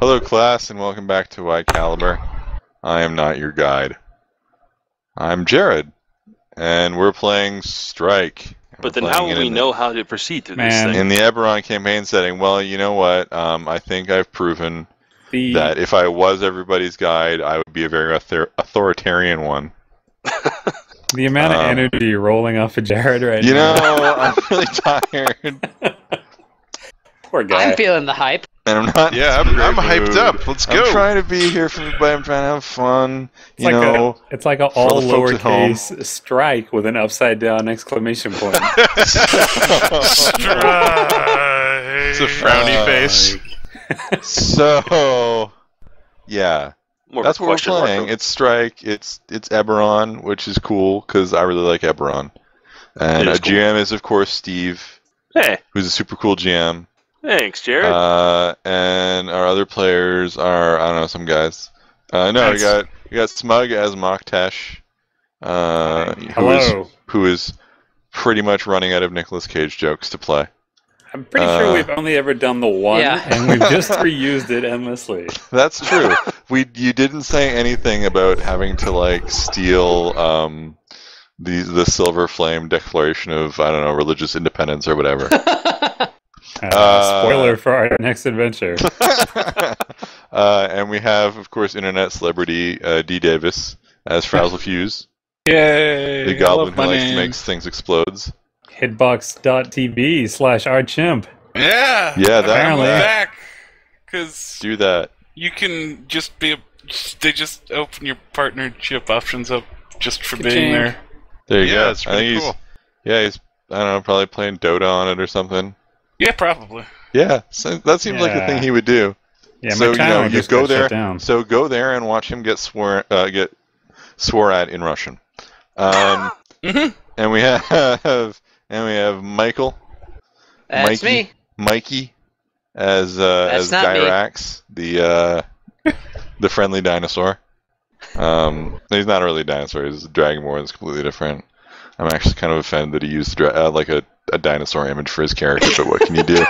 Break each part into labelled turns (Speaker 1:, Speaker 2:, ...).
Speaker 1: Hello, class, and welcome back to Y Caliber. I am not your guide. I'm Jared, and we're playing Strike.
Speaker 2: But then how will we know how to proceed through this thing?
Speaker 1: In the Eberron campaign setting, well, you know what? I think I've proven that if I was everybody's guide, I would be a very authoritarian one.
Speaker 3: The amount of energy rolling off of Jared right now.
Speaker 1: You know, I'm really tired.
Speaker 3: Poor guy.
Speaker 4: I'm feeling the hype.
Speaker 1: And I'm not.
Speaker 5: Yeah, I'm hyped up. Let's go.
Speaker 1: I'm trying to be here for everybody. I'm trying to have fun.
Speaker 3: It's like an all lowercase strike with an upside down exclamation point.
Speaker 5: Strike. It's a frowny face.
Speaker 1: So, yeah. That's what we're playing. It's Strike. It's Eberron, which is cool because I really like Eberron. And a GM is, of course, Steve.
Speaker 2: Hey.
Speaker 1: Who's a super cool GM.
Speaker 2: Thanks, Jared.
Speaker 1: And our other players are, I don't know, some guys. We got Smug as MacLeod, who is pretty much running out of Nicolas Cage jokes to play.
Speaker 3: I'm pretty sure we've only ever done the one, and we've just reused it endlessly.
Speaker 1: That's true. You didn't say anything about having to steal the Silver Flame Declaration of, I don't know, religious independence or whatever.
Speaker 3: Spoiler for our next adventure.
Speaker 1: And we have, of course, internet celebrity D. Davis as Frazzlefuse.
Speaker 3: Yay!
Speaker 1: The goblin who likes to make things explodes.
Speaker 3: Hitbox.tv/ourchimp.
Speaker 5: Yeah!
Speaker 1: Yeah, that
Speaker 3: apparently.
Speaker 5: Back! Because
Speaker 1: do that.
Speaker 5: You can just they just open your partnership options up just for being there.
Speaker 1: There you go.
Speaker 5: It's pretty cool.
Speaker 1: He's, I don't know, probably playing Dota on it or something.
Speaker 5: Yeah, probably.
Speaker 1: Yeah, so that seems like the thing he would do.
Speaker 3: Yeah,
Speaker 1: so
Speaker 3: you
Speaker 1: go there. So go there and watch him get swore at in Russian. And we have Michael.
Speaker 4: That's me.
Speaker 1: Mikey as Gyrax, the friendly dinosaur. He's not really a dinosaur. He's a Dragonborn. It's completely different. I'm actually kind of offended that he used a dinosaur image for his character, but what can you do?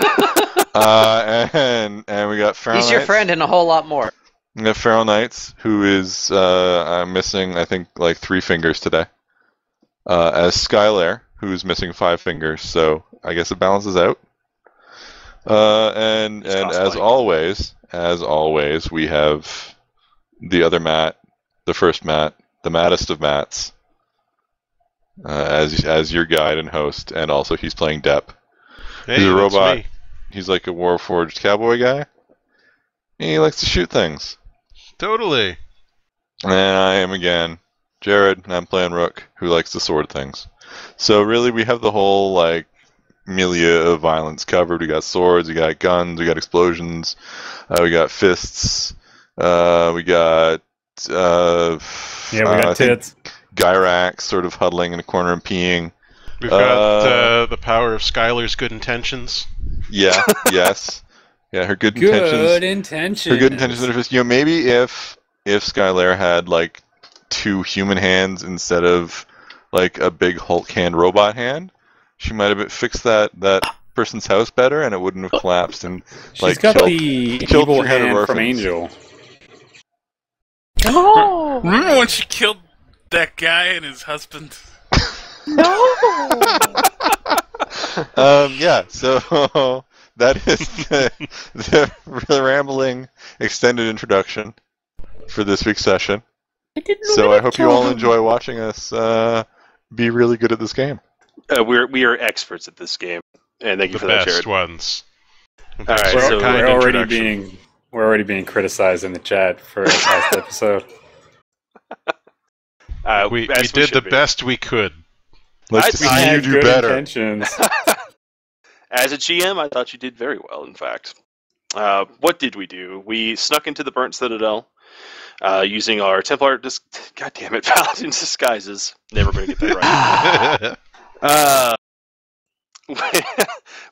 Speaker 1: And we got Feral
Speaker 4: He's
Speaker 1: Knights.
Speaker 4: your friend and a whole lot more.
Speaker 1: We got Feral Knights, who is missing, I think, 3 fingers today. As Skylar, who's missing 5 fingers, so I guess it balances out. And as always, we have the other Matt, the first Matt, the maddest of Matts. As your guide and host, and also he's playing Dep.
Speaker 5: Hey,
Speaker 1: he's a robot.
Speaker 5: Me.
Speaker 1: He's like a Warforged cowboy guy. He likes to shoot things.
Speaker 5: Totally.
Speaker 1: And I am again Jared, and I'm playing Rook, who likes to sword things. So really, we have the whole milieu of violence covered. We got swords, we got guns, we got explosions, we got fists, we got
Speaker 3: we got tits.
Speaker 1: Gyrax sort of huddling in a corner and peeing.
Speaker 5: We've got the power of Skylar's good intentions.
Speaker 1: Yeah, yes. Yeah, her good intentions. Her good intentions. Maybe if Skylar had 2 human hands instead of a big Hulk hand robot hand, she might have fixed that person's house better, and it wouldn't have collapsed and
Speaker 3: She's got the evil hand from Angel.
Speaker 4: No.
Speaker 5: Remember when she killed that guy and his husband?
Speaker 4: No.
Speaker 1: Yeah. So that is the rambling extended introduction for this week's session. So I hope you all enjoy watching us be really good at this game.
Speaker 2: We are experts at this game, and thank you for that, Jared.
Speaker 5: The best ones.
Speaker 2: All right, so
Speaker 3: we're already being criticized in the chat for our past episode.
Speaker 5: We did the best we could.
Speaker 1: Let's see you do better.
Speaker 3: Intentions.
Speaker 2: As a GM, I thought you did very well, in fact. What did we do? We snuck into the Burnt Citadel using our Templar... God damn it, Paladin disguises. Never going to get that right.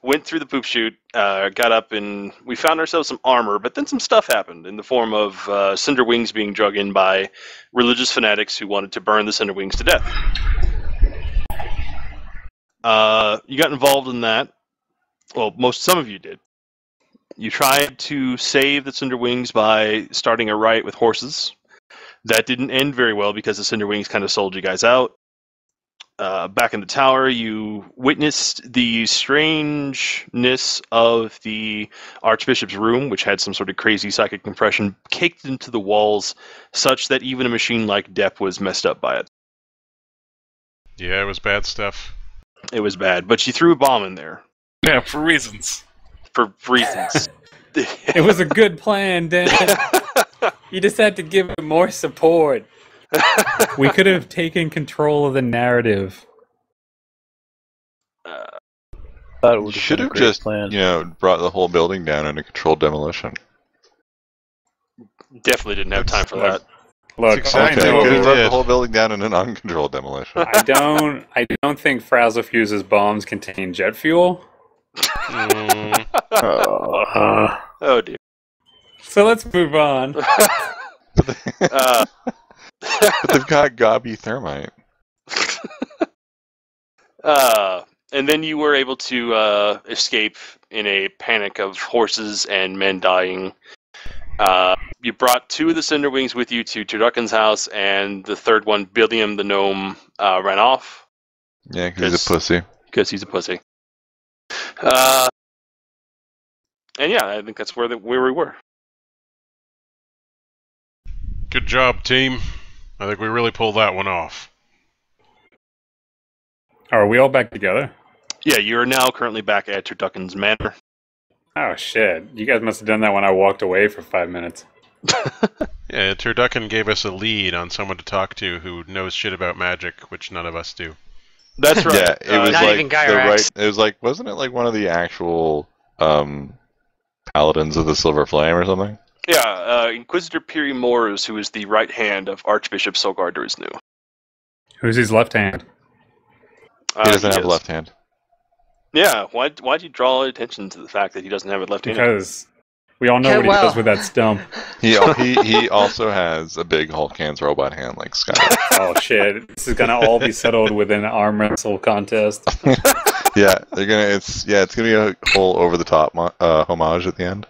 Speaker 2: Went through the poop chute, got up, and we found ourselves some armor, but then some stuff happened in the form of cinder wings being drug in by religious fanatics who wanted to burn the cinder wings to death. You got involved in that. Well, some of you did. You tried to save the Cinderwings by starting a riot with horses. That didn't end very well because the Cinderwings kind of sold you guys out. Back in the tower, you witnessed the strangeness of the Archbishop's room, which had some sort of crazy psychic compression caked into the walls, such that even a machine like Dep was messed up by it.
Speaker 6: Yeah, it was bad stuff.
Speaker 2: It was bad, but you threw a bomb in there.
Speaker 5: Yeah, for reasons.
Speaker 2: For reasons.
Speaker 3: It was a good plan, Dan. You just had to give it more support. We could have taken control of the narrative.
Speaker 1: You should have just, brought the whole building down in a controlled demolition.
Speaker 2: Definitely didn't have time for that.
Speaker 3: Look,
Speaker 6: exactly
Speaker 1: okay,
Speaker 6: what we
Speaker 1: could have brought
Speaker 6: did.
Speaker 1: the whole building down in an uncontrolled demolition.
Speaker 3: I don't think Frazzlefuse's bombs contain jet fuel.
Speaker 2: Oh dear.
Speaker 3: So let's move on.
Speaker 1: But they've got gobby thermite.
Speaker 2: And then you were able to escape in a panic of horses and men dying. You brought 2 of the Cinderwings with you to Turducken's house, and the third one, Billiam the gnome, ran off.
Speaker 1: Yeah, because he's a pussy.
Speaker 2: Because he's a pussy. And yeah, I think that's where we were.
Speaker 6: Good job, team. I think we really pulled that one off.
Speaker 3: Are we all back together?
Speaker 2: Yeah, you're now currently back at Turducken's manor.
Speaker 3: Oh shit! You guys must have done that when I walked away for 5 minutes.
Speaker 6: Yeah, Turducken gave us a lead on someone to talk to who knows shit about magic, which none of us do.
Speaker 2: That's right.
Speaker 1: Yeah, it was
Speaker 4: not
Speaker 1: like
Speaker 4: even
Speaker 1: the
Speaker 4: Gyrax.
Speaker 1: right. It was like, wasn't it like one of the actual paladins of the Silver Flame or something?
Speaker 2: Yeah, Inquisitor Piri Mors, who is the right hand of Archbishop Solgardr, is new.
Speaker 3: Who's his left hand?
Speaker 1: He doesn't have
Speaker 2: is.
Speaker 1: a left hand.
Speaker 2: Yeah, why'd you draw attention to the fact that he doesn't have a left hand?
Speaker 3: Because we all know what he does with that stump.
Speaker 1: He also has a big Hulk hands robot hand like Sky.
Speaker 3: Oh shit! This is gonna all be settled within an arm wrestle contest.
Speaker 1: Yeah, it's gonna be a whole over the top homage at the end.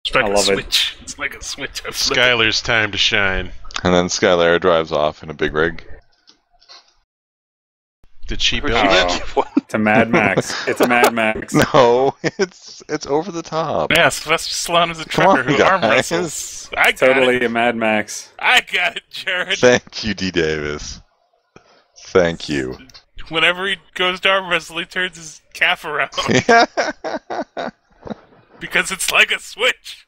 Speaker 5: It's like
Speaker 3: I
Speaker 5: a
Speaker 3: love it.
Speaker 5: switch. It's like a switch.
Speaker 6: Skylar's time to shine.
Speaker 1: And then Skylar drives off in a big rig.
Speaker 6: Did she
Speaker 2: Or
Speaker 6: build
Speaker 2: she
Speaker 6: it?
Speaker 2: did. What?
Speaker 3: It's a Mad Max. It's a Mad Max.
Speaker 1: No, it's over the top.
Speaker 5: Yeah, Sylvester Stallone is a
Speaker 1: Come on,
Speaker 5: trucker who arm
Speaker 1: guys.
Speaker 5: wrestles. I got
Speaker 3: Totally
Speaker 5: it.
Speaker 3: a Mad Max.
Speaker 5: I got it, Jared.
Speaker 1: Thank you, D. Davis. Thank you.
Speaker 5: Whenever he goes to arm wrestle, he turns his calf around
Speaker 1: It
Speaker 5: because it's like a switch.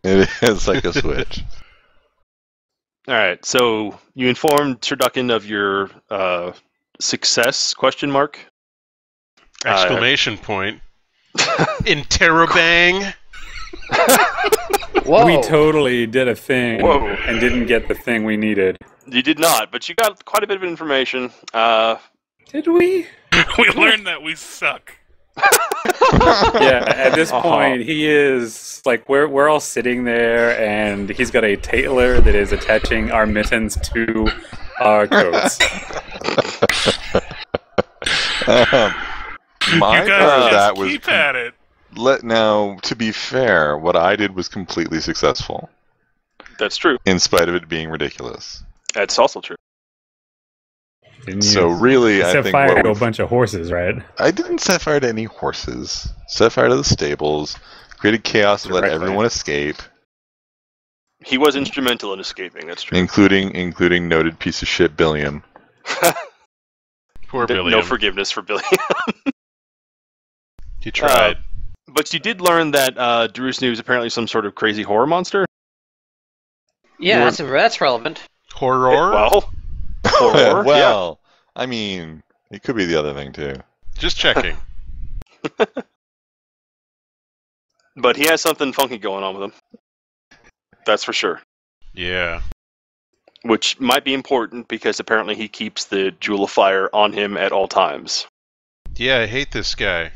Speaker 1: is like a switch.
Speaker 2: All right, so you informed Turducken of your success? Question mark.
Speaker 6: Exclamation point. Interrobang.
Speaker 4: Whoa.
Speaker 3: We totally did a thing
Speaker 2: Whoa.
Speaker 3: and didn't get the thing we needed.
Speaker 2: You did not, but you got quite a bit of information.
Speaker 3: Did we?
Speaker 5: We learned that we suck.
Speaker 3: Yeah, at this point, he is like we're all sitting there, and he's got a tailor that is attaching our mittens to our coats.
Speaker 1: My
Speaker 5: You
Speaker 1: part
Speaker 5: guys
Speaker 1: of
Speaker 5: just
Speaker 1: that was
Speaker 5: keep at it.
Speaker 1: now. To be fair, what I did was completely successful,
Speaker 2: That's true.
Speaker 1: in spite of it being ridiculous.
Speaker 2: That's also true.
Speaker 3: Didn't
Speaker 1: So
Speaker 3: you
Speaker 1: really, I
Speaker 3: set
Speaker 1: think
Speaker 3: fire
Speaker 1: what
Speaker 3: to a
Speaker 1: we've-
Speaker 3: bunch of horses, right?
Speaker 1: I didn't set fire to any horses. Set fire to the stables. Created chaos and let
Speaker 2: Directly.
Speaker 1: everyone escape,
Speaker 2: He was instrumental in escaping. That's true.
Speaker 1: including noted piece of shit Billiam.
Speaker 6: Poor Billy.
Speaker 2: No forgiveness for Billy.
Speaker 6: He tried.
Speaker 2: But you did learn that Drusnu is apparently some sort of crazy horror monster.
Speaker 4: Yeah, that's relevant.
Speaker 6: Horror?
Speaker 2: Well, horror.
Speaker 1: Well, I mean, it could be the other thing too.
Speaker 6: Just checking.
Speaker 2: But he has something funky going on with him. That's for sure.
Speaker 6: Yeah.
Speaker 2: Which might be important because apparently he keeps the Jewel of Fire on him at all times.
Speaker 6: Yeah, I hate this guy.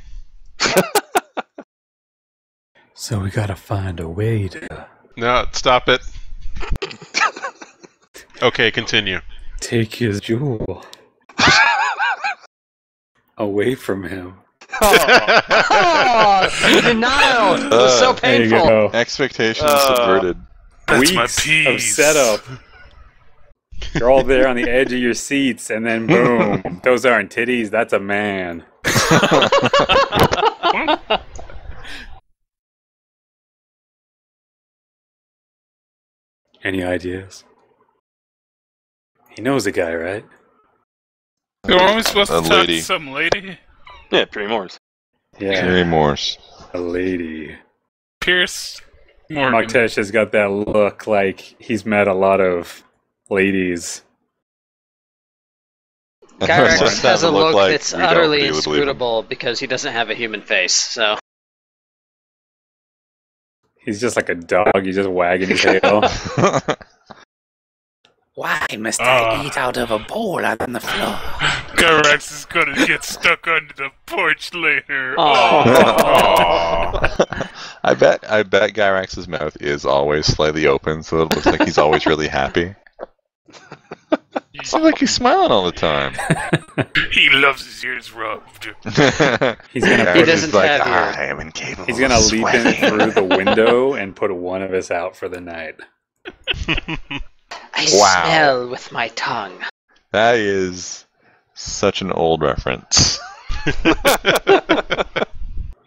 Speaker 3: So we gotta find a way to
Speaker 6: No, stop it. Okay, continue.
Speaker 3: take his jewel away from him.
Speaker 4: Denial! It was so painful.
Speaker 1: Expectations subverted.
Speaker 5: That's my
Speaker 3: Weeks of
Speaker 5: piece.
Speaker 3: setup. You're all there on the edge of your seats, and then boom. Those aren't titties, that's a man. Any ideas? He knows a guy, right?
Speaker 5: Are we supposed to
Speaker 1: A
Speaker 5: talk
Speaker 1: lady.
Speaker 5: to some lady?
Speaker 2: Yeah, Perry Morris.
Speaker 3: Yeah,
Speaker 1: Carrie Morse.
Speaker 3: a lady.
Speaker 5: Pierce Morgan.
Speaker 3: Mohktesh has got that look like he's met a lot of ladies.
Speaker 4: Gyrax has a look
Speaker 1: like
Speaker 4: that's
Speaker 1: we don't
Speaker 4: utterly
Speaker 1: really believe him.
Speaker 4: inscrutable because he doesn't have a human face, so...
Speaker 3: He's just like a dog, he's just wagging his tail.
Speaker 7: Why must I eat out of a bowl on the floor?
Speaker 5: Gyrax is gonna get stuck under the porch later.
Speaker 1: I bet Gyrax's mouth is always slightly open, so it looks like he's always really happy. Seems like he's smiling all the time.
Speaker 5: He loves his ears rubbed.
Speaker 3: He's gonna
Speaker 4: He doesn't
Speaker 1: like,
Speaker 4: have ears.
Speaker 1: I am incapable.
Speaker 3: He's gonna
Speaker 1: of
Speaker 3: leap in
Speaker 1: sweating."
Speaker 3: through the window and put one of us out for the night.
Speaker 4: I
Speaker 1: Wow.
Speaker 4: smell with my tongue.
Speaker 1: That is such an old reference.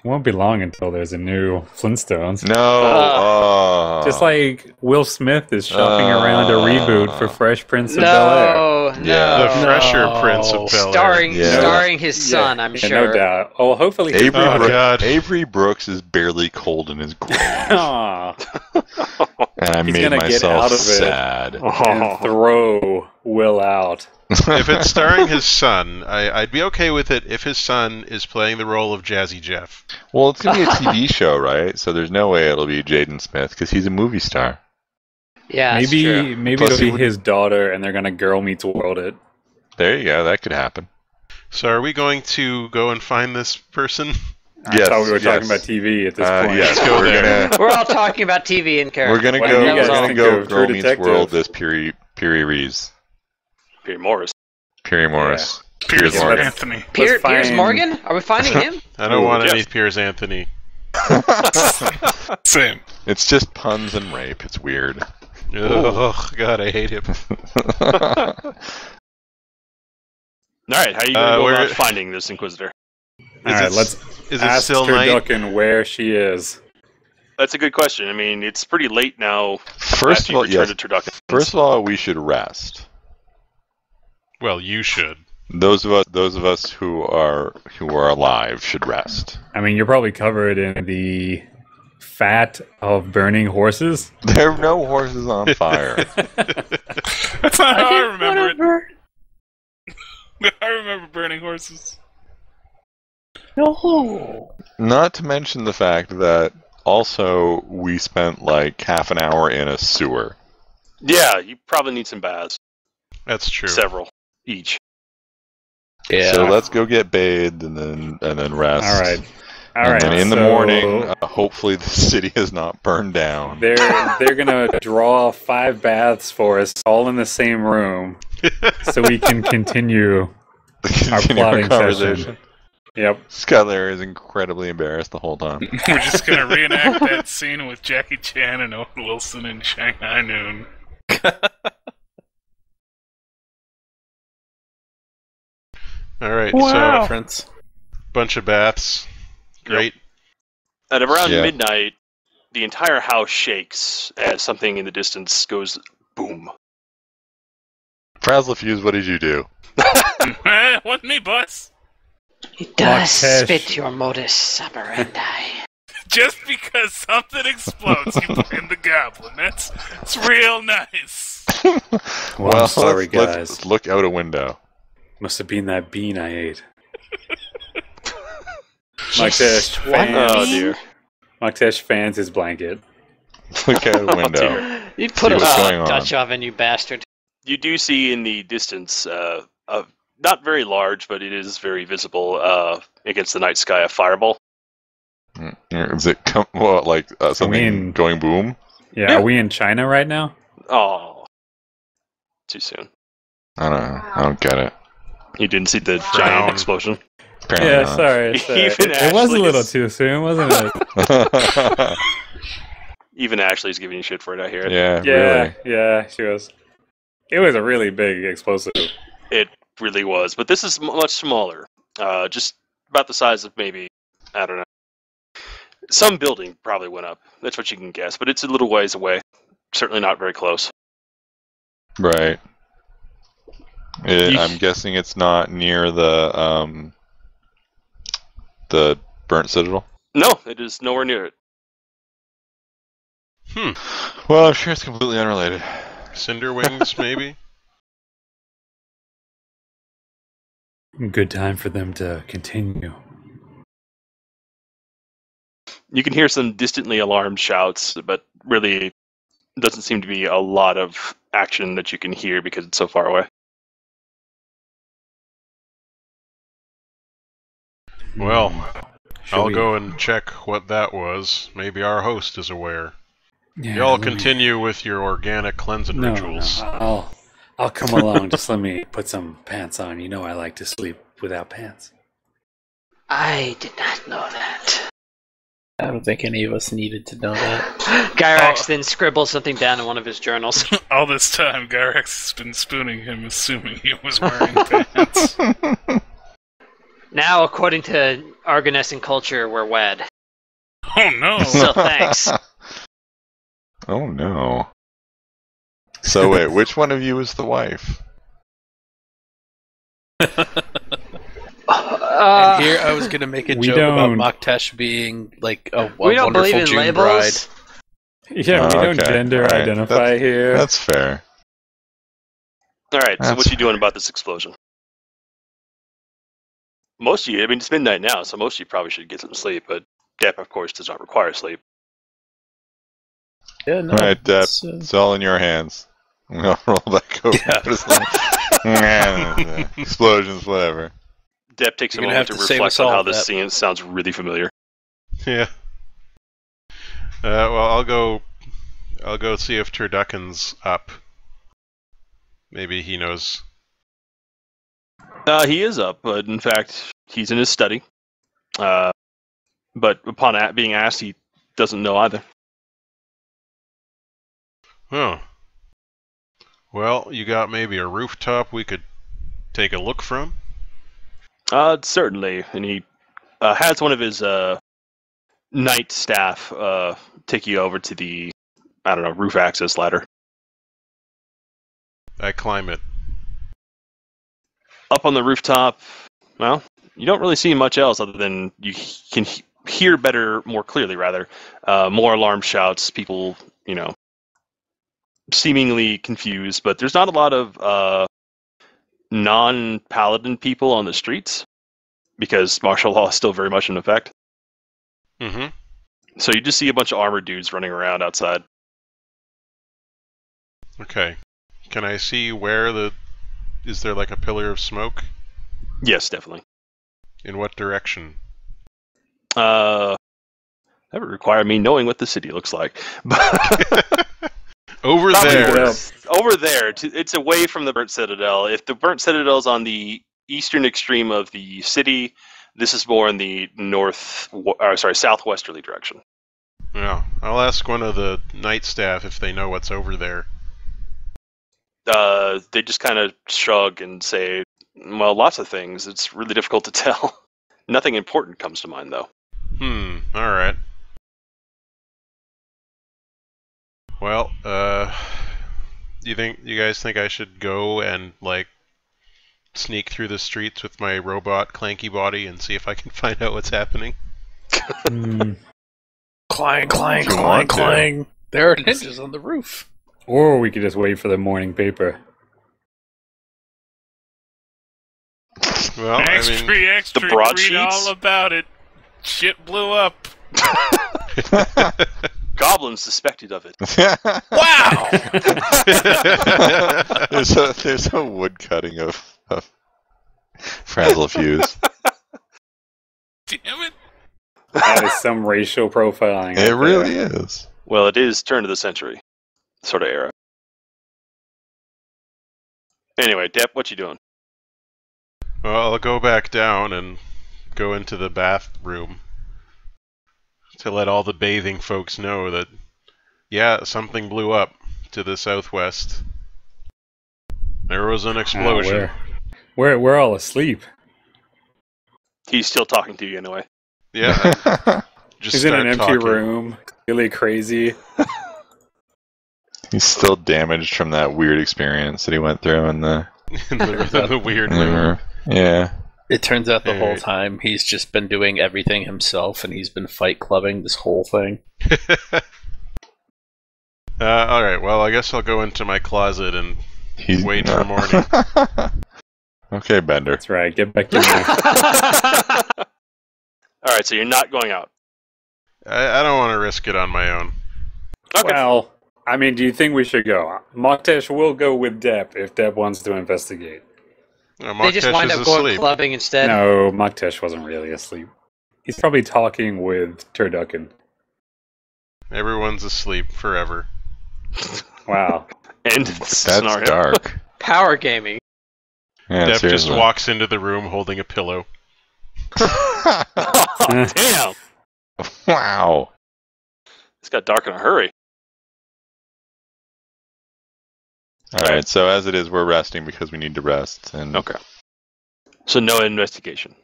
Speaker 3: It won't be long until there's a new Flintstones.
Speaker 1: No.
Speaker 3: Just like Will Smith is shopping around a reboot for Fresh Prince of Bel-Air.
Speaker 4: No,
Speaker 1: Yeah.
Speaker 6: The fresher Prince of Bel-Air.
Speaker 4: Starring his son, I'm sure.
Speaker 3: No doubt. Oh, hopefully.
Speaker 1: Avery Brooks is barely cold in his grave.
Speaker 3: Aw.
Speaker 1: And I
Speaker 3: He's
Speaker 1: made
Speaker 3: gonna get
Speaker 1: myself
Speaker 3: out of it.
Speaker 1: sad.
Speaker 3: And throw Will out.
Speaker 6: If it's starring his son, I'd be okay with it if his son is playing the role of Jazzy Jeff.
Speaker 1: Well, it's going to be a TV show, right? So there's no way it'll be Jaden Smith, because he's a movie star.
Speaker 4: Yeah, that's true.
Speaker 3: Maybe
Speaker 1: Plus
Speaker 3: it'll
Speaker 1: he
Speaker 3: be his daughter, and they're gonna Girl Meets World it.
Speaker 1: There you go, that could happen.
Speaker 6: So are we going to go and find this person?
Speaker 3: I thought we were talking about TV at this point.
Speaker 1: Yes,
Speaker 6: Let's go there.
Speaker 4: We're all talking about TV and characters.
Speaker 1: We're going to
Speaker 3: What do you guys
Speaker 1: go
Speaker 3: think
Speaker 1: Girl
Speaker 3: of True
Speaker 1: Meets
Speaker 3: Detective?
Speaker 1: World this Piri Rees.
Speaker 2: Perry Morris.
Speaker 1: Piers Morris.
Speaker 5: Piers
Speaker 1: Morgan.
Speaker 5: Anthony.
Speaker 4: Piers
Speaker 3: find-
Speaker 4: Morgan? Are we finding him?
Speaker 6: I don't want
Speaker 2: yes.
Speaker 6: any Piers Anthony.
Speaker 5: Same.
Speaker 1: It's just puns and rape. It's weird.
Speaker 6: Ugh, God, I hate him.
Speaker 2: Alright, how are you going to go about finding this Inquisitor?
Speaker 3: Alright, let's
Speaker 6: Is it
Speaker 3: ask
Speaker 6: still night?
Speaker 3: Turducken where she is.
Speaker 2: That's a good question. I mean, it's pretty late now.
Speaker 1: First of all, yes.
Speaker 2: To Turducken.
Speaker 1: First of all, we should rest.
Speaker 6: Well, you should.
Speaker 1: Those of us who are alive should rest.
Speaker 3: I mean, you're probably covered in the fat of burning horses.
Speaker 1: There are no horses on fire.
Speaker 5: That's not how I remember it. I remember burning horses.
Speaker 1: Not to mention the fact that also we spent like half an hour in a sewer.
Speaker 2: Yeah, you probably need some baths.
Speaker 6: That's true.
Speaker 2: Several. Each.
Speaker 4: Yeah.
Speaker 1: So let's go get bathed and then rest.
Speaker 3: All right.
Speaker 1: And then in the morning, hopefully the city is not burned down.
Speaker 3: They're gonna draw 5 baths for us, all in the same room, so we can continue our plotting session. Yep.
Speaker 1: Skylar is incredibly embarrassed the whole time.
Speaker 5: We're just gonna reenact that scene with Jackie Chan and Owen Wilson in Shanghai Noon.
Speaker 6: Alright,
Speaker 7: Wow.
Speaker 6: so bunch of baths. Great.
Speaker 2: At around
Speaker 1: Yeah.
Speaker 2: midnight, the entire house shakes as something in the distance goes boom.
Speaker 1: Frazzlefuse, what did you do?
Speaker 5: Wasn't me, boss.
Speaker 4: It does
Speaker 3: Mohktesh.
Speaker 4: spit your modus operandi.
Speaker 5: Just because something explodes, you blame the goblin. It's real nice.
Speaker 3: Well, I'm sorry,
Speaker 1: let's
Speaker 3: guys.
Speaker 1: look out a window.
Speaker 3: Must have been that bean I ate. Mohktesh
Speaker 2: Oh dear.
Speaker 3: Mohktesh fans his blanket.
Speaker 1: Look out a window.
Speaker 4: You put
Speaker 1: See
Speaker 4: us
Speaker 1: what's
Speaker 4: in
Speaker 1: going
Speaker 4: a
Speaker 1: on.
Speaker 4: Dutch oven, you bastard.
Speaker 2: You do see in the distance, not very large, but it is very visible against the night sky, a fireball.
Speaker 1: Is it something going boom?
Speaker 3: Yeah, are we in China right now?
Speaker 2: Oh, too soon.
Speaker 1: I don't know. I don't get it.
Speaker 2: You didn't see the
Speaker 6: Frown.
Speaker 2: giant explosion.
Speaker 3: Yeah, not. Sorry. It was a little too soon, wasn't it?
Speaker 2: Even Ashley's giving you shit for it, I hear it.
Speaker 1: Yeah, really.
Speaker 3: Yeah, she was. It was a really big explosive.
Speaker 2: It really was, but this is much smaller. Just about the size of maybe, I don't know. Some building probably went up. That's what you can guess, but it's a little ways away. Certainly not very close.
Speaker 1: Right. I'm guessing it's not near the burnt citadel.
Speaker 2: No, it is nowhere near it.
Speaker 1: Well, I'm sure it's completely unrelated.
Speaker 6: Cinder wings, maybe?
Speaker 3: Good time for them to continue.
Speaker 2: You can hear some distantly alarmed shouts, but really doesn't seem to be a lot of action that you can hear because it's so far away.
Speaker 6: Well, I'll go and check what that was. Maybe our host is aware. Yeah, y'all continue with your organic cleansing rituals.
Speaker 3: No, I'll come along. Just let me put some pants on. You know I like to sleep without pants.
Speaker 4: I did not know that.
Speaker 8: I don't think any of us needed to know that.
Speaker 4: Gyrax then scribbles something down in one of his journals.
Speaker 5: All this time, Gyrax has been spooning him, assuming he was wearing pants.
Speaker 4: Now, according to Argonessan culture, we're wed.
Speaker 5: Oh no!
Speaker 4: So thanks.
Speaker 1: Oh no. So wait, which one of you is the wife?
Speaker 8: And here I was going to make a joke about Mohktesh being like a
Speaker 4: we don't
Speaker 8: wonderful
Speaker 4: believe in
Speaker 8: June
Speaker 4: labels.
Speaker 8: bride.
Speaker 3: Yeah, we don't gender identify here.
Speaker 1: That's fair.
Speaker 2: Alright, so what you doing about this explosion? Most of you, I mean, it's midnight now, so most of you probably should get some sleep, but Dep, of course, does not require sleep.
Speaker 8: Yeah, no.
Speaker 1: Alright, Dep, it's all in your hands. I'm gonna roll back over. Yeah. Explosions, whatever.
Speaker 2: Dep takes a moment to reflect on how this scene sounds really familiar.
Speaker 6: Yeah. Well, I'll go see if Turducken's up. Maybe he knows.
Speaker 2: He is up, but in fact, he's in his study. But upon being asked, he doesn't know either.
Speaker 6: Oh. Well, you got maybe a rooftop we could take a look from?
Speaker 2: Certainly. And he has one of his night staff take you over to the, roof access ladder.
Speaker 6: I climb it.
Speaker 2: Up on the rooftop, well, you don't really see much else other than you can hear more clearly, more alarm shouts, people, seemingly confused, but there's not a lot of non-paladin people on the streets because martial law is still very much in effect.
Speaker 6: Mm-hmm.
Speaker 2: So you just see a bunch of armored dudes running around outside.
Speaker 6: Okay. Can I see is there like a pillar of smoke?
Speaker 2: Yes, definitely.
Speaker 6: In what direction?
Speaker 2: That would require me knowing what the city looks like.
Speaker 6: Over there.
Speaker 2: Over there. It's away from the Burnt Citadel. If the Burnt Citadel is on the eastern extreme of the city, this is more in the southwesterly direction.
Speaker 6: Yeah, I'll ask one of the night staff if they know what's over there.
Speaker 2: They just kind of shrug and say, well, lots of things. It's really difficult to tell. Nothing important comes to mind, though.
Speaker 6: Alright. Well, you guys think I should go and, sneak through the streets with my robot clanky body and see if I can find out what's happening?
Speaker 8: Clang, clang, clang, clang. There are ninjas on the roof.
Speaker 3: Or we could just wait for the morning paper.
Speaker 5: Well, the broadsheets? Read all about it. Shit blew up.
Speaker 2: Goblins suspected of it.
Speaker 5: Wow!
Speaker 1: there's a wood cutting of Frazzle Fuse.
Speaker 5: Damn it!
Speaker 3: That is some racial profiling.
Speaker 1: It really is.
Speaker 2: Well, it is turn of the century sort of era. Anyway, Dep, what you doing?
Speaker 6: Well, I'll go back down and go into the bathroom to let all the bathing folks know that, yeah, something blew up to the southwest. There was an explosion.
Speaker 3: We're all asleep.
Speaker 2: He's still talking to you anyway.
Speaker 6: Yeah. Just
Speaker 3: He's in an empty
Speaker 6: talking.
Speaker 3: room, really crazy.
Speaker 1: He's still damaged from that weird experience that he went through in the
Speaker 6: weird room.
Speaker 1: Yeah.
Speaker 8: It turns out the whole time he's just been doing everything himself, and he's been fight clubbing this whole thing.
Speaker 6: Alright, well, I guess I'll go into my closet and wait for morning.
Speaker 1: Okay, Bender.
Speaker 3: That's right, get back in there.
Speaker 2: Alright, so you're not going out.
Speaker 6: I don't want to risk it on my own.
Speaker 2: Okay.
Speaker 3: Well, I mean, do you think we should go? Mohktesh will go with Dep if Dep wants to investigate.
Speaker 4: They just wind up going clubbing instead.
Speaker 3: No, Mohktesh wasn't really asleep. He's probably talking with Turducken.
Speaker 6: Everyone's asleep forever.
Speaker 3: Wow.
Speaker 2: And
Speaker 1: That's dark.
Speaker 4: Power gaming.
Speaker 1: Yeah,
Speaker 6: Dep
Speaker 1: seriously.
Speaker 6: just walks into the room holding a pillow.
Speaker 2: Oh, damn!
Speaker 1: Wow.
Speaker 2: It's got dark in a hurry.
Speaker 1: Alright, so as it is, we're resting because we need to rest. And
Speaker 2: Okay. So no investigation.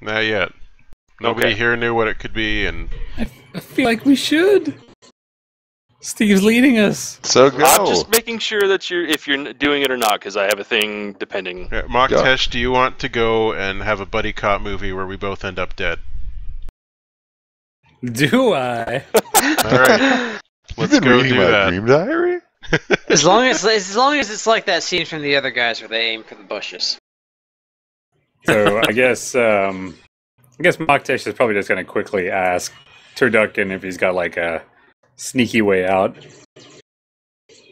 Speaker 6: Not yet. Nobody here knew what it could be, and
Speaker 3: I feel like we should. Steve's leading us.
Speaker 1: So go.
Speaker 2: I'm just making sure that if you're doing it or not, because I have a thing depending.
Speaker 6: Mohktesh, do you want to go and have a buddy cop movie where we both end up dead?
Speaker 3: Do I?
Speaker 6: Alright. Let's go do that.
Speaker 1: Dream diary?
Speaker 4: As long as it's like that scene from The Other Guys where they aim for the bushes.
Speaker 3: So I guess Mohktesh is probably just going to quickly ask Turducken if he's got like a sneaky way out.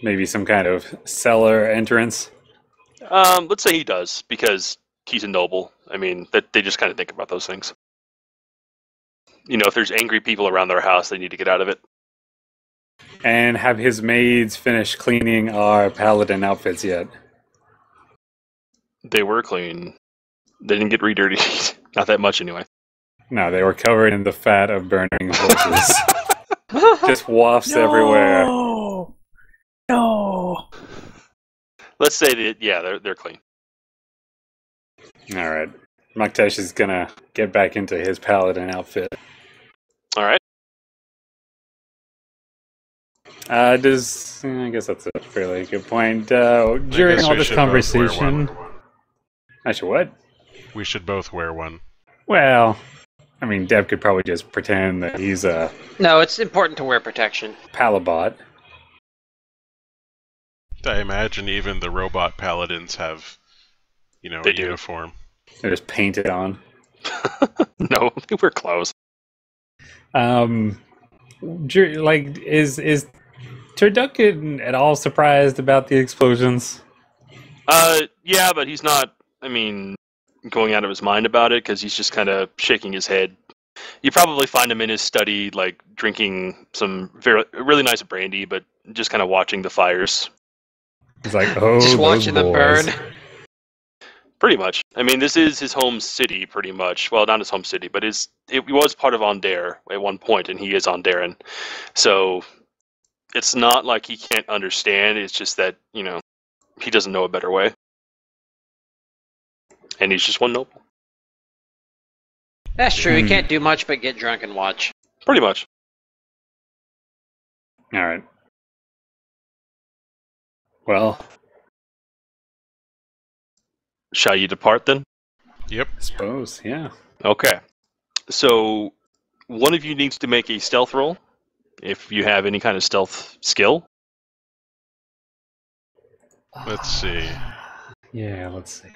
Speaker 3: Maybe some kind of cellar entrance.
Speaker 2: Let's say he does, because he's a noble. I mean, that they just kind of think about those things. You know, if there's angry people around their house, they need to get out of it.
Speaker 3: And have his maids finished cleaning our paladin outfits yet?
Speaker 2: They were clean. They didn't get re-dirtied. Not that much, anyway.
Speaker 3: No, they were covered in the fat of burning horses. Just wafts everywhere.
Speaker 8: No.
Speaker 2: Let's say that, yeah, they're clean.
Speaker 3: All right. Mohktesh is going to get back into his paladin outfit.
Speaker 2: All right.
Speaker 3: I guess that's a fairly good point. During all this conversation... I should what?
Speaker 6: We should both wear one.
Speaker 3: Well, I mean, Dep could probably just pretend that he's a...
Speaker 4: No, it's important to wear protection.
Speaker 3: Palabot.
Speaker 6: I imagine even the robot paladins have, a uniform.
Speaker 3: They're just painted on.
Speaker 2: No, they wear clothes.
Speaker 3: Is Turducken at all surprised about the explosions?
Speaker 2: Yeah, but he's not, going out of his mind about it, because he's just kind of shaking his head. You probably find him in his study, drinking some really nice brandy, but just kind of watching the fires.
Speaker 3: He's like, oh,
Speaker 4: just watching them burn.
Speaker 2: Pretty much. This is his home city, pretty much. Well, not his home city, but it was part of Ondare at one point, and he is Ondaran. So it's not like he can't understand. It's just that, he doesn't know a better way. And he's just one noble.
Speaker 4: That's true. He can't do much but get drunk and watch.
Speaker 2: Pretty much.
Speaker 3: All right. Well.
Speaker 2: Shall you depart then?
Speaker 6: Yep.
Speaker 3: I suppose, yeah.
Speaker 2: Okay. So, one of you needs to make a stealth roll, if you have any kind of stealth skill.
Speaker 6: Let's see.
Speaker 3: Yeah, let's see.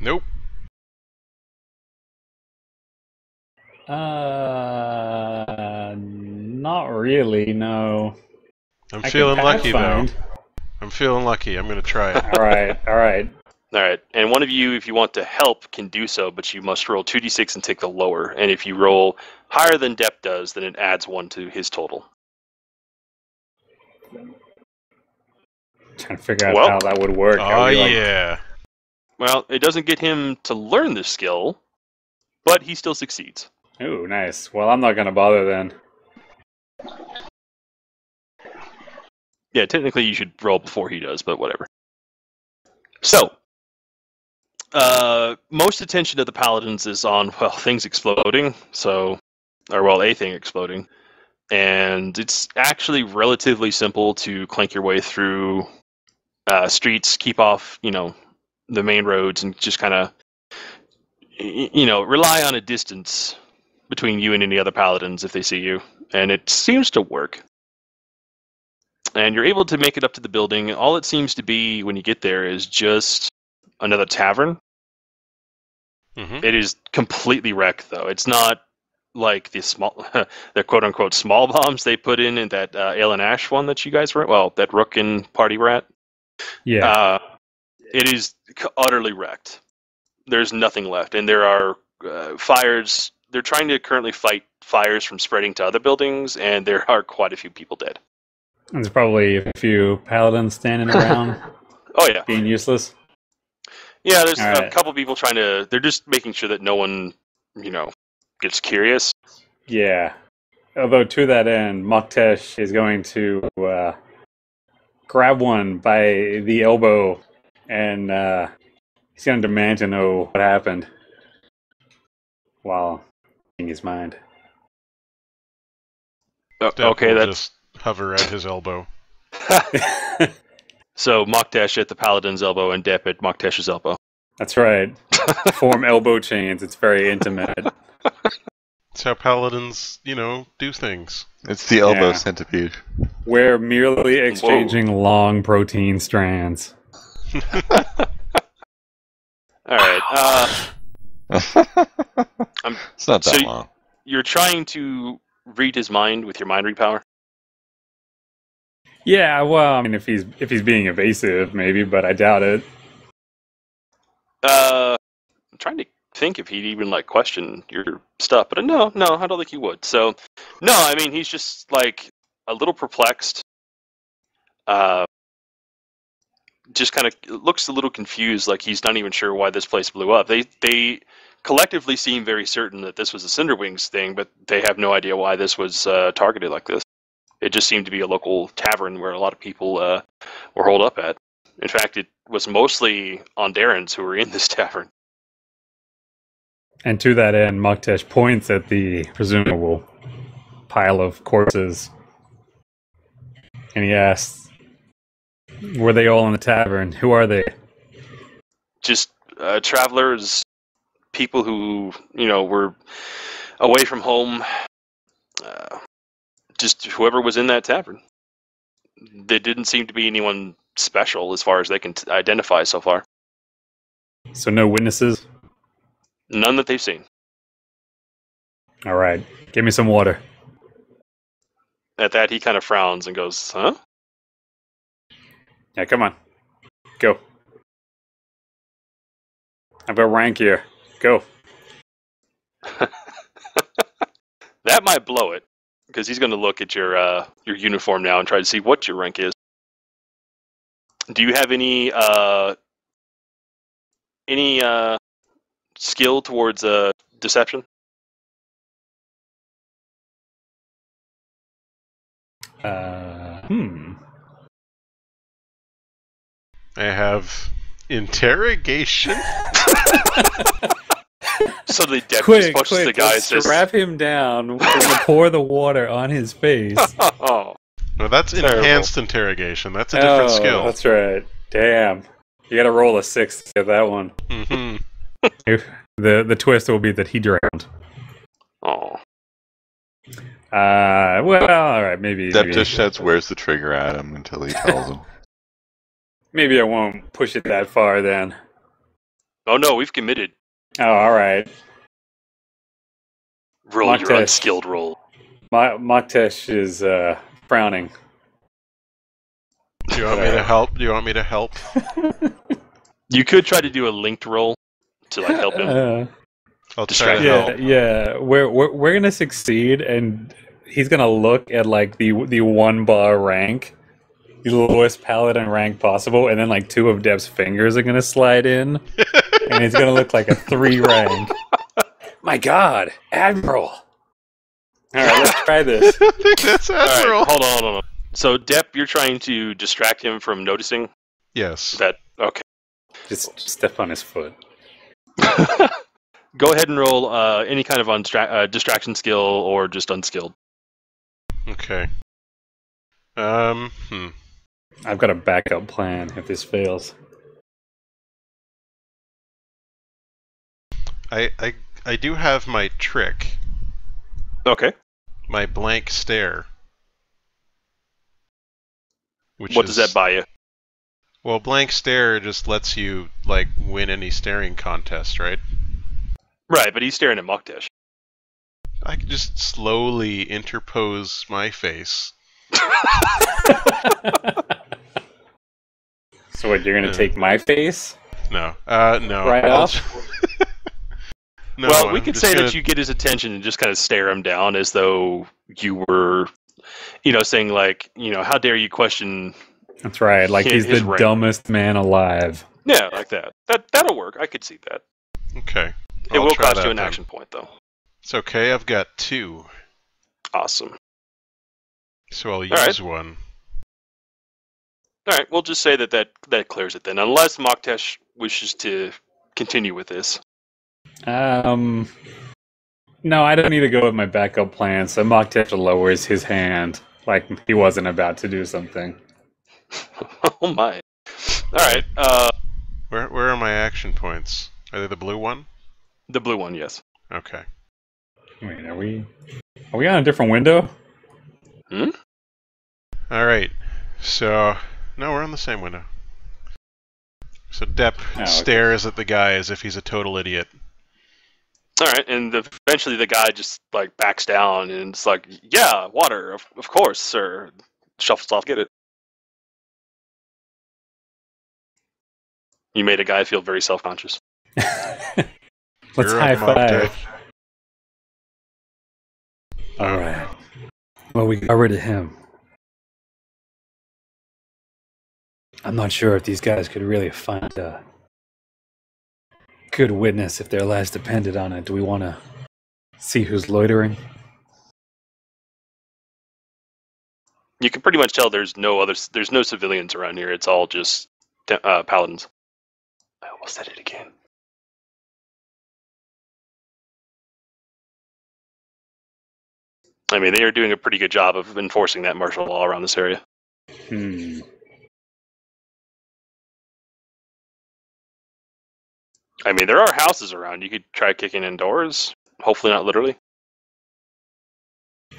Speaker 6: Nope.
Speaker 3: Not really, no.
Speaker 6: I'm feeling lucky, though. I'm feeling lucky. I'm going to try it.
Speaker 3: All right.
Speaker 2: And one of you, if you want to help, can do so, but you must roll 2d6 and take the lower. And if you roll higher than Dep does, then it adds 1 to his total.
Speaker 3: Trying to figure out how that would work.
Speaker 6: Oh, yeah.
Speaker 2: Well, it doesn't get him to learn the skill, but he still succeeds.
Speaker 3: Ooh, nice. Well, I'm not going to bother then.
Speaker 2: Yeah, technically you should roll before he does, but whatever. So, most attention of the paladins is on, well, things exploding. A thing exploding. And it's actually relatively simple to clank your way through streets, keep off, the main roads, and just kind of, rely on a distance between you and any other paladins if they see you. And it seems to work. And you're able to make it up to the building. All it seems to be when you get there is just another tavern.
Speaker 6: Mm-hmm.
Speaker 2: It is completely wrecked, though. It's not like the quote-unquote small bombs they put in that Ale and Ash one that you guys were, that Rook and party were at.
Speaker 3: Yeah.
Speaker 2: It is utterly wrecked. There's nothing left. And there are fires. They're trying to currently fight fires from spreading to other buildings, and there are quite a few people dead.
Speaker 3: There's probably a few paladins standing around.
Speaker 2: Oh, yeah.
Speaker 3: Being useless.
Speaker 2: Yeah, there's a couple people they're just making sure that no one, gets curious.
Speaker 3: Yeah. Although to that end, MacLeod is going to grab one by the elbow and he's going to demand to know what happened while in his mind.
Speaker 2: Okay, that's...
Speaker 6: just hover at his elbow.
Speaker 2: So MacLeod at the paladin's elbow and Dep at MacLeod's elbow.
Speaker 3: That's right. Form elbow chains. It's very intimate.
Speaker 6: It's how paladins, do things.
Speaker 1: It's the elbow centipede.
Speaker 3: We're merely exchanging long protein strands.
Speaker 2: All right.
Speaker 1: It's not that long.
Speaker 2: You're trying to read his mind with your mind read power?
Speaker 3: Yeah, well, I mean, if he's being evasive, maybe, but I doubt it.
Speaker 2: I'm trying to think if he'd even question your stuff, but no, I don't think he would. So, no, I mean, he's just a little perplexed. Just kind of looks a little confused, like he's not even sure why this place blew up. They collectively seem very certain that this was a Cinderwings thing, but they have no idea why this was targeted like this. It just seemed to be a local tavern where a lot of people were holed up at. In fact, it was mostly Onderans who were in this tavern.
Speaker 3: And to that end, MacLeod points at the presumable pile of corpses. And he asks, were they all in the tavern? Who are they?
Speaker 2: Just travelers, people who, were away from home. Just whoever was in that tavern. There didn't seem to be anyone special as far as they can identify so far.
Speaker 3: So no witnesses?
Speaker 2: None that they've seen.
Speaker 3: All right. Give me some water.
Speaker 2: At that, he kind of frowns and goes, huh?
Speaker 3: Yeah, come on. Go. I've got rank here. Go.
Speaker 2: That might blow it, because he's going to look at your uniform now and try to see what your rank is. Do you have any skill towards deception?
Speaker 6: I have interrogation.
Speaker 2: So the Dep
Speaker 3: quick,
Speaker 2: punches the guy and says,
Speaker 3: strap him down and pour the water on his face.
Speaker 2: Oh.
Speaker 6: No, that's
Speaker 2: Terrible.
Speaker 6: Enhanced interrogation. That's a different skill.
Speaker 3: That's right. Damn. You gotta roll a 6 to get that one.
Speaker 6: Mm-hmm.
Speaker 3: The twist will be that he drowned.
Speaker 2: Oh.
Speaker 3: Well, alright, maybe.
Speaker 1: Dep just shouts, "Where's the trigger at him?" until he tells him.
Speaker 3: Maybe I won't push it that far then.
Speaker 2: Oh no, we've committed.
Speaker 3: Oh, alright.
Speaker 2: Roll your unskilled roll.
Speaker 3: MacLeod is frowning.
Speaker 6: Do you want me to help?
Speaker 2: You could try to do a linked roll to help him.
Speaker 6: I'll try to help.
Speaker 3: Yeah. We're gonna succeed, and he's gonna look at the 1 bar rank the lowest paladin rank possible, and then like 2 of Dep's fingers are gonna slide in, and it's gonna look like a 3 rank. My God, Admiral! All right, let's try this.
Speaker 6: I think that's Admiral.
Speaker 2: All right, hold on. So, Dep, you're trying to distract him from noticing
Speaker 6: Yes.
Speaker 2: that. Okay.
Speaker 3: Just step on his foot.
Speaker 2: Go ahead and roll any kind of distraction skill or just unskilled.
Speaker 6: Okay.
Speaker 3: I've got a backup plan if this fails.
Speaker 6: I do have my trick.
Speaker 2: Okay.
Speaker 6: My blank stare.
Speaker 2: What does that buy you?
Speaker 6: Well, blank stare just lets you, like, win any staring contest, right?
Speaker 2: Right, but he's staring at Mohktesh.
Speaker 6: I can just slowly interpose my face.
Speaker 3: So what, you're gonna take my face?
Speaker 6: No. No.
Speaker 3: Right off?
Speaker 6: No,
Speaker 2: well, we could
Speaker 6: just
Speaker 2: say
Speaker 6: gonna...
Speaker 2: that you get his attention and just kind of stare him down as though you were, saying like, how dare you question...
Speaker 3: That's right, like he's the
Speaker 2: rank.
Speaker 3: dumbest man alive.
Speaker 2: Yeah, like that. That'll work. I could see that.
Speaker 6: Okay.
Speaker 2: It will cost you an action point, though.
Speaker 6: It's okay, I've got 2.
Speaker 2: Awesome.
Speaker 6: So I'll use one.
Speaker 2: Alright, we'll just say that clears it then, unless Mohktesh wishes to continue with this.
Speaker 3: No, I don't need to go with my backup plan, so Mohktesh lowers his hand like he wasn't about to do something.
Speaker 2: Oh my. Alright,
Speaker 6: Where are my action points? Are they the blue one?
Speaker 2: The blue one, yes.
Speaker 6: Okay.
Speaker 3: Wait, are we on a different window?
Speaker 6: Alright, so... No, we're on the same window. So Dep stares at the guy as if he's a total idiot.
Speaker 2: Alright, and eventually the guy just, like, backs down and it's like, yeah, water, of course, sir. Shuffles off, get it. You made a guy feel very self-conscious.
Speaker 3: Let's high five. Alright. Well, we got rid of him. I'm not sure if these guys could really find a good witness if their lives depended on it. Do we want to see who's loitering?
Speaker 2: You can pretty much tell there's no civilians around here. It's all just paladins. I almost said it again. I mean, they are doing a pretty good job of enforcing that martial law around this area. I mean, there are houses around. You could try kicking in doors. Hopefully not literally.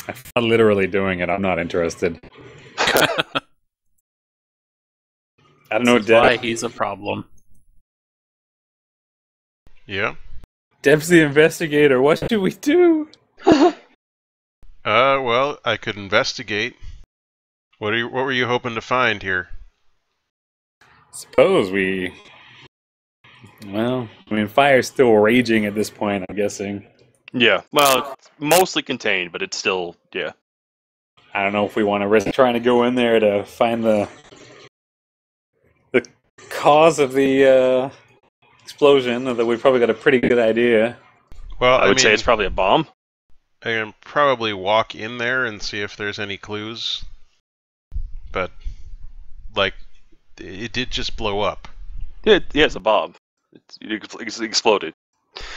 Speaker 3: I'm not literally doing it. I'm not interested. I don't know, Dep.
Speaker 8: Why he's a problem.
Speaker 6: Yeah.
Speaker 3: Dep's the investigator. What should we do?
Speaker 6: Well, I could investigate. What were you hoping to find here?
Speaker 3: Suppose we... Well, I mean, fire's still raging at this point, I'm guessing.
Speaker 2: Yeah, well, it's mostly contained, but it's still, yeah.
Speaker 3: I don't know if we want to risk trying to go in there to find the cause of the explosion, although we've probably got a pretty good idea.
Speaker 6: Well,
Speaker 2: I would say it's probably a bomb.
Speaker 6: I can probably walk in there and see if there's any clues. But, like, it did just blow up.
Speaker 2: Yeah, it's a bomb. It exploded.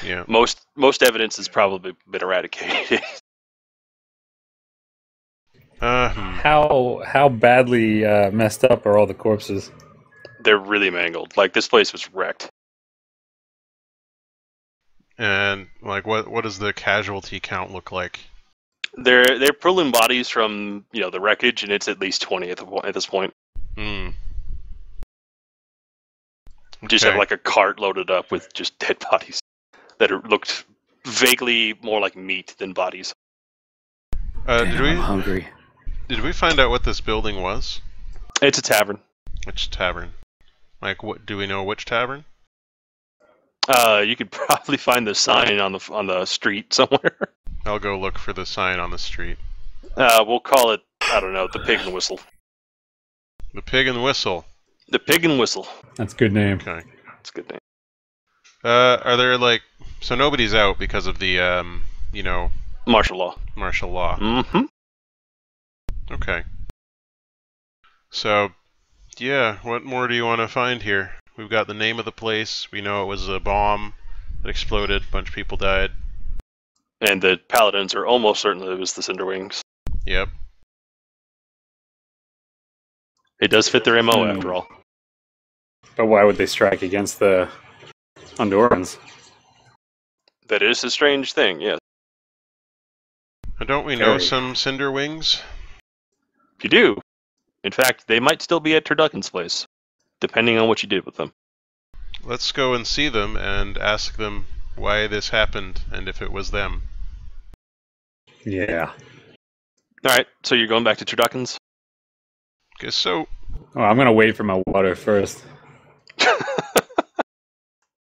Speaker 6: Yeah.
Speaker 2: Most evidence has probably been eradicated.
Speaker 3: How badly messed up are all the corpses?
Speaker 2: They're really mangled. Like, this place was wrecked.
Speaker 6: And, like, what does the casualty count look like?
Speaker 2: They're pulling bodies from, the wreckage, and it's at least 20 at this point. Just have, like, a cart loaded up with just dead bodies that looked vaguely more like meat than bodies.
Speaker 3: Damn, I'm hungry.
Speaker 6: Did we find out what this building was?
Speaker 2: It's a tavern.
Speaker 6: Which tavern? Like, what? Do we know which tavern?
Speaker 2: You could probably find the sign on the street somewhere.
Speaker 6: I'll go look for the sign on the street.
Speaker 2: We'll call it, I don't know, the Pig and Whistle.
Speaker 6: The Pig and the Whistle.
Speaker 2: The Pig and Whistle.
Speaker 3: That's a good name.
Speaker 6: Okay.
Speaker 2: That's a good name.
Speaker 6: Are there like... So nobody's out because of the,
Speaker 2: Martial law.
Speaker 6: martial law.
Speaker 2: Mm-hmm.
Speaker 6: Okay. So, yeah, what more do you want to find here? We've got the name of the place. We know it was a bomb that exploded. A bunch of people died.
Speaker 2: And the Paladins are almost certain that it was the Cinderwings.
Speaker 6: Yep.
Speaker 2: It does fit their MO, after all.
Speaker 3: But why would they strike against the Hondurans?
Speaker 2: That is a strange thing, yes.
Speaker 6: Don't we know some Cinderwings?
Speaker 2: You do. In fact, they might still be at Turducken's place, depending on what you did with them.
Speaker 6: Let's go and see them and ask them why this happened and if it was them.
Speaker 3: Yeah.
Speaker 2: Alright, so you're going back to Turducken's?
Speaker 6: Guess so.
Speaker 3: Oh, I'm gonna wait for my water first.